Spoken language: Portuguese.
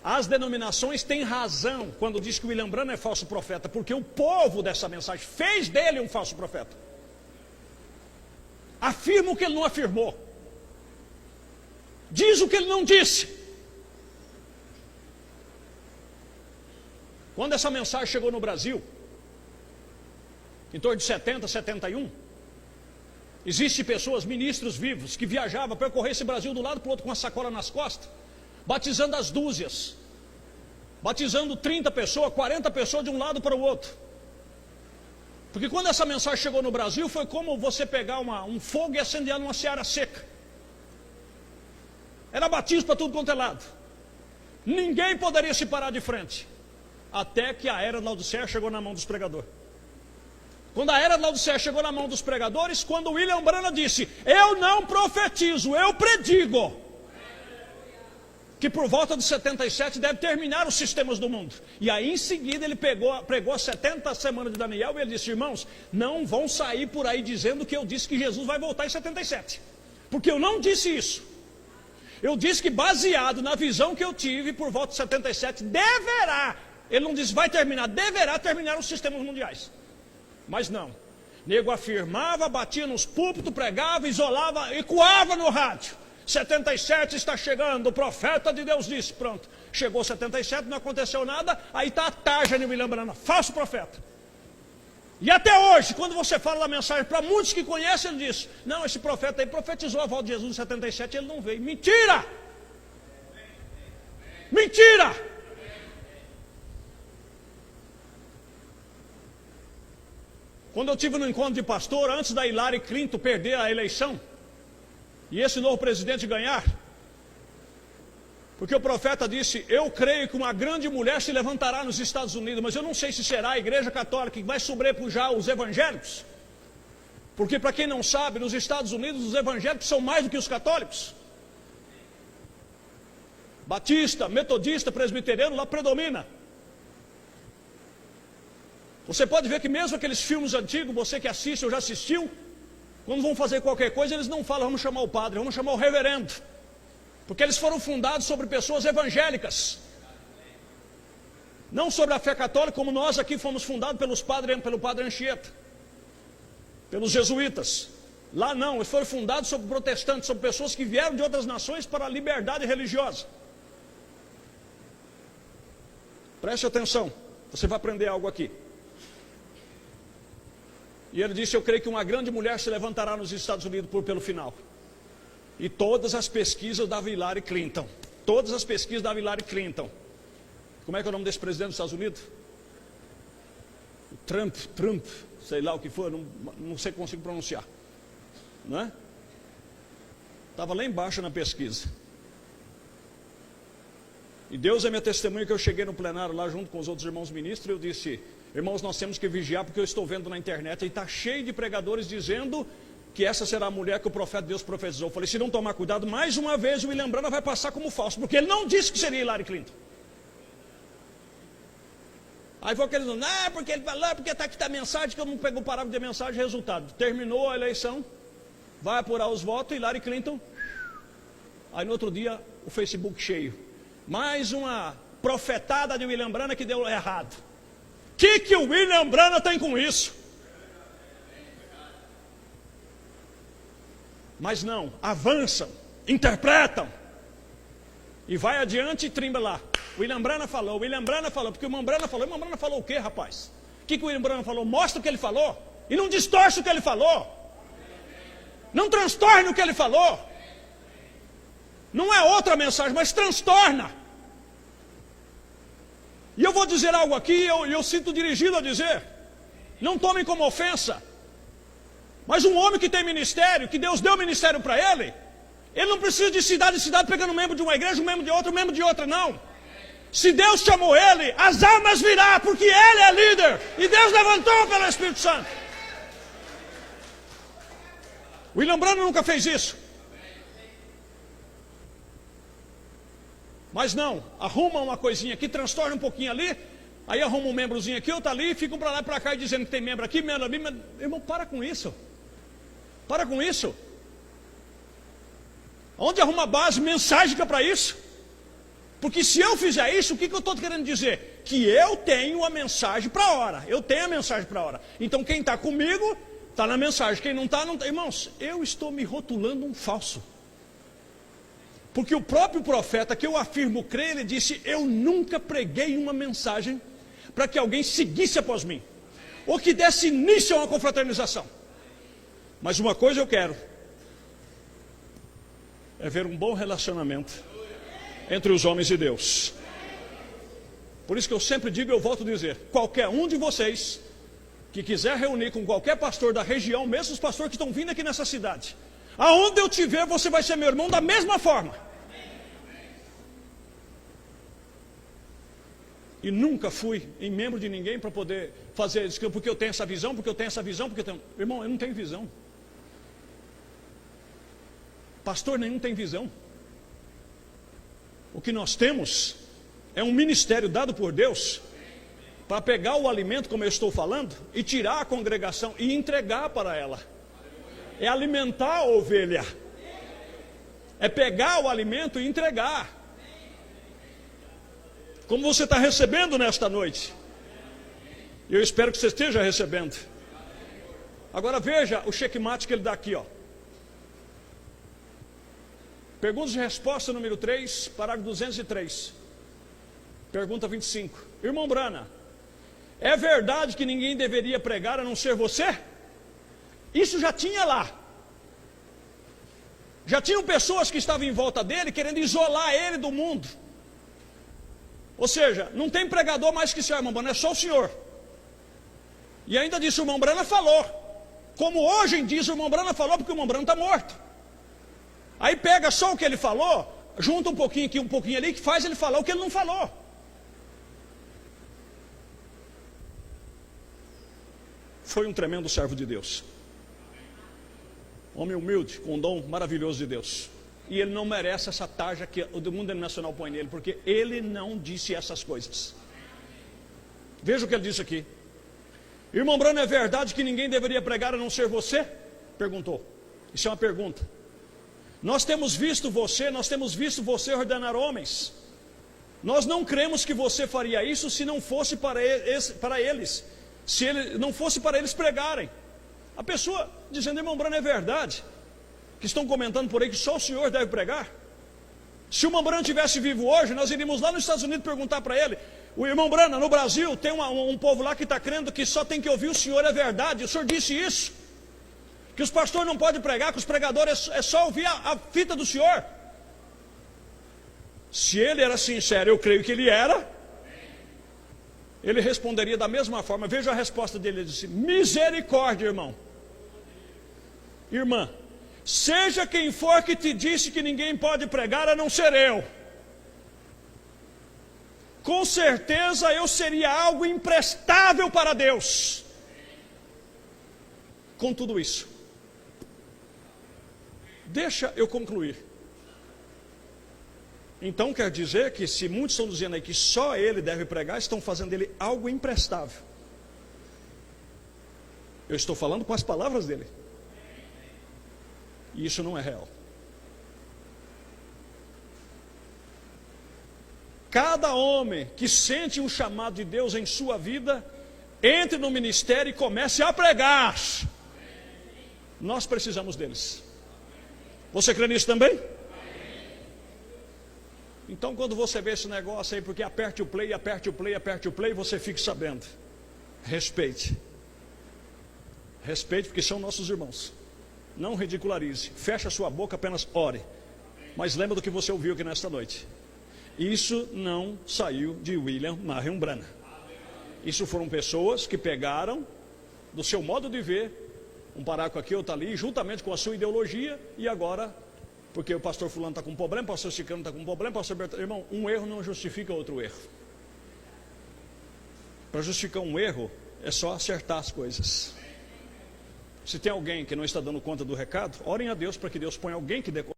as denominações têm razão quando diz que o William Branham é falso profeta, porque o povo dessa mensagem fez dele um falso profeta. Afirma o que ele não afirmou. Diz o que ele não disse. Quando essa mensagem chegou no Brasil, em torno de 70, 71, existem pessoas, ministros vivos, que viajavam para percorrer esse Brasil do lado para o outro com uma sacola nas costas, batizando as dúzias, batizando 30 pessoas, 40 pessoas de um lado para o outro. Porque quando essa mensagem chegou no Brasil, foi como você pegar um fogo e acender numa seara seca. Era batismo para tudo quanto é lado. Ninguém poderia se parar de frente. Até que a era de Laodiceia chegou na mão dos pregadores. Quando a era de Laodiceia chegou na mão dos pregadores, quando William Branham disse: eu não profetizo, eu predigo que por volta de 77 deve terminar os sistemas do mundo. E aí em seguida ele pregou as 70 semanas de Daniel e ele disse: irmãos, não vão sair por aí dizendo que eu disse que Jesus vai voltar em 77. Porque eu não disse isso. Eu disse que baseado na visão que eu tive, por volta de 77, deverá, ele não disse vai terminar, deverá terminar os sistemas mundiais. Mas não, nego afirmava, batia nos púlpitos, pregava, isolava, ecoava no rádio: 77 está chegando, o profeta de Deus disse. Pronto, chegou 77, não aconteceu nada. Aí está a tarja de William Branham, falso profeta. E até hoje, quando você fala da mensagem para muitos que conhecem, ele diz: não, esse profeta aí profetizou a volta de Jesus em 77, ele não veio. Mentira! Mentira! Quando eu estive no encontro de pastor, antes da Hillary Clinton perder a eleição e esse novo presidente ganhar, porque o profeta disse: eu creio que uma grande mulher se levantará nos Estados Unidos, mas eu não sei se será a igreja católica que vai sobrepujar os evangélicos, porque para quem não sabe, nos Estados Unidos os evangélicos são mais do que os católicos. Batista, metodista, presbiteriano lá predomina. Você pode ver que mesmo aqueles filmes antigos, você que assiste ou já assistiu, quando vão fazer qualquer coisa, eles não falam: vamos chamar o padre, vamos chamar o reverendo. Porque eles foram fundados sobre pessoas evangélicas. Não sobre a fé católica, como nós aqui fomos fundados pelo padre Anchieta, pelos jesuítas. Lá não, eles foram fundados sobre protestantes, sobre pessoas que vieram de outras nações para a liberdade religiosa. Preste atenção, você vai aprender algo aqui. E ele disse: eu creio que uma grande mulher se levantará nos Estados Unidos pelo final. E todas as pesquisas da Hillary Clinton, todas as pesquisas da Hillary Clinton, como é que é o nome desse presidente dos Estados Unidos? Trump, sei lá o que for, não sei, consigo pronunciar, não é? Estava lá embaixo na pesquisa. E Deus é minha testemunha que eu cheguei no plenário lá junto com os outros irmãos ministros e eu disse: irmãos, nós temos que vigiar, porque eu estou vendo na internet e está cheio de pregadores dizendo que essa será a mulher que o profeta de Deus profetizou. Eu falei: se não tomar cuidado, mais uma vez o William Branham vai passar como falso, porque ele não disse que seria Hillary Clinton. Aí foi aquele dizendo: não, porque ele falou, porque está aqui a mensagem, que eu não pego o parágrafo de mensagem. Resultado, terminou a eleição, vai apurar os votos, Hillary Clinton. Aí no outro dia, o Facebook cheio. Mais uma profetada de William Branham que deu errado. O que o William Branham tem com isso? Mas não, avançam, interpretam. E vai adiante e trimba lá. William Branham falou, porque o William Branham falou o quê, rapaz? O que o William Branham falou? Mostra o que ele falou. E não distorce o que ele falou. Não transtorne o que ele falou. Não é outra mensagem, mas transtorna. E eu vou dizer algo aqui, eu sinto dirigido a dizer, não tomem como ofensa, mas um homem que tem ministério, que Deus deu ministério para ele não precisa de cidade em cidade pegando um membro de uma igreja, um membro de outra, não. Se Deus chamou ele, as almas virá, porque ele é líder, e Deus levantou pelo Espírito Santo. William Branham nunca fez isso. Mas não, arruma uma coisinha aqui, transtorna um pouquinho ali, aí arruma um membrozinho aqui, outro ali, ficam para lá e para cá dizendo que tem membro aqui, membro ali. Mas, irmão, para com isso. Para com isso. Onde arruma base menságica para isso? Porque se eu fizer isso, o que eu estou querendo dizer? Que eu tenho a mensagem para a hora. Eu tenho a mensagem para a hora. Então quem está comigo, está na mensagem. Quem não está, não está. Irmãos, eu estou me rotulando um falso. Porque o próprio profeta, que eu afirmo crer, ele disse: eu nunca preguei uma mensagem para que alguém seguisse após mim, ou que desse início a uma confraternização. Mas uma coisa eu quero, é ver um bom relacionamento entre os homens e Deus. Por isso que eu sempre digo, eu volto a dizer, qualquer um de vocês que quiser reunir com qualquer pastor da região, mesmo os pastores que estão vindo aqui nessa cidade, aonde eu te ver, você vai ser meu irmão da mesma forma. E nunca fui em membro de ninguém para poder fazer isso, porque eu tenho essa visão, porque eu tenho essa visão, porque eu tenho... Irmão, eu não tenho visão. Pastor nenhum tem visão. O que nós temos é um ministério dado por Deus para pegar o alimento, como eu estou falando, e tirar a congregação e entregar para ela. É alimentar a ovelha. É pegar o alimento e entregar. Como você está recebendo nesta noite. Eu espero que você esteja recebendo. Agora veja o checkmate que ele dá aqui, ó. Perguntas e resposta número 3, parágrafo 203. Pergunta 25. Irmão Brana, é verdade que ninguém deveria pregar a não ser você? Isso já tinha lá. Já tinham pessoas que estavam em volta dele querendo isolar ele do mundo. Ou seja, não tem pregador mais que o senhor, irmão Brana, é só o senhor. E ainda disse, o irmão Brana falou. Como hoje em dia o irmão Brana falou, porque o irmão Brana está morto. Aí pega só o que ele falou, junta um pouquinho aqui, um pouquinho ali, que faz ele falar o que ele não falou. Foi um tremendo servo de Deus. Homem humilde, com um dom maravilhoso de Deus. E ele não merece essa tarja que o mundo nacional põe nele, porque ele não disse essas coisas. Veja o que ele disse aqui. Irmão Brana, é verdade que ninguém deveria pregar a não ser você? Perguntou. Isso é uma pergunta. Nós temos visto você ordenar homens. Nós não cremos que você faria isso se não fosse para eles. Se ele não fosse para eles pregarem. A pessoa dizendo, irmão Brana, é verdade que estão comentando por aí que só o senhor deve pregar? Se o irmão Brana estivesse vivo hoje, nós iríamos lá nos Estados Unidos perguntar para ele: o irmão Brana, no Brasil tem um povo lá que está crendo que só tem que ouvir o senhor, é verdade? O senhor disse isso? Que os pastores não podem pregar, que os pregadores é só ouvir a fita do senhor? Se ele era sincero, eu creio que ele era, ele responderia da mesma forma. Veja a resposta dele, ele disse: misericórdia, irmão. Irmã, seja quem for que te disse que ninguém pode pregar a não ser eu, com certeza eu seria algo imprestável para Deus. Com tudo isso, deixa eu concluir. Então quer dizer que se muitos estão dizendo aí que só ele deve pregar, estão fazendo dele algo imprestável. Eu estou falando com as palavras dele. E isso não é real. Cada homem que sente um chamado de Deus em sua vida, entre no ministério e comece a pregar. Nós precisamos deles. Você crê nisso também? Então quando você vê esse negócio aí, porque aperte o play, aperte o play, aperte o play, você fique sabendo. Respeite. Respeite, porque são nossos irmãos. Não ridicularize, feche a sua boca, apenas ore. Mas lembra do que você ouviu aqui nesta noite. Isso não saiu de William Marion Branham. Isso foram pessoas que pegaram do seu modo de ver, um paraco aqui, outro ali, juntamente com a sua ideologia, e agora, porque o pastor fulano está com um problema, o pastor Cicano está com um problema, o pastor Bertão... Irmão, um erro não justifica outro erro. Para justificar um erro, é só acertar as coisas. Se tem alguém que não está dando conta do recado, orem a Deus para que Deus ponha alguém que dê conta.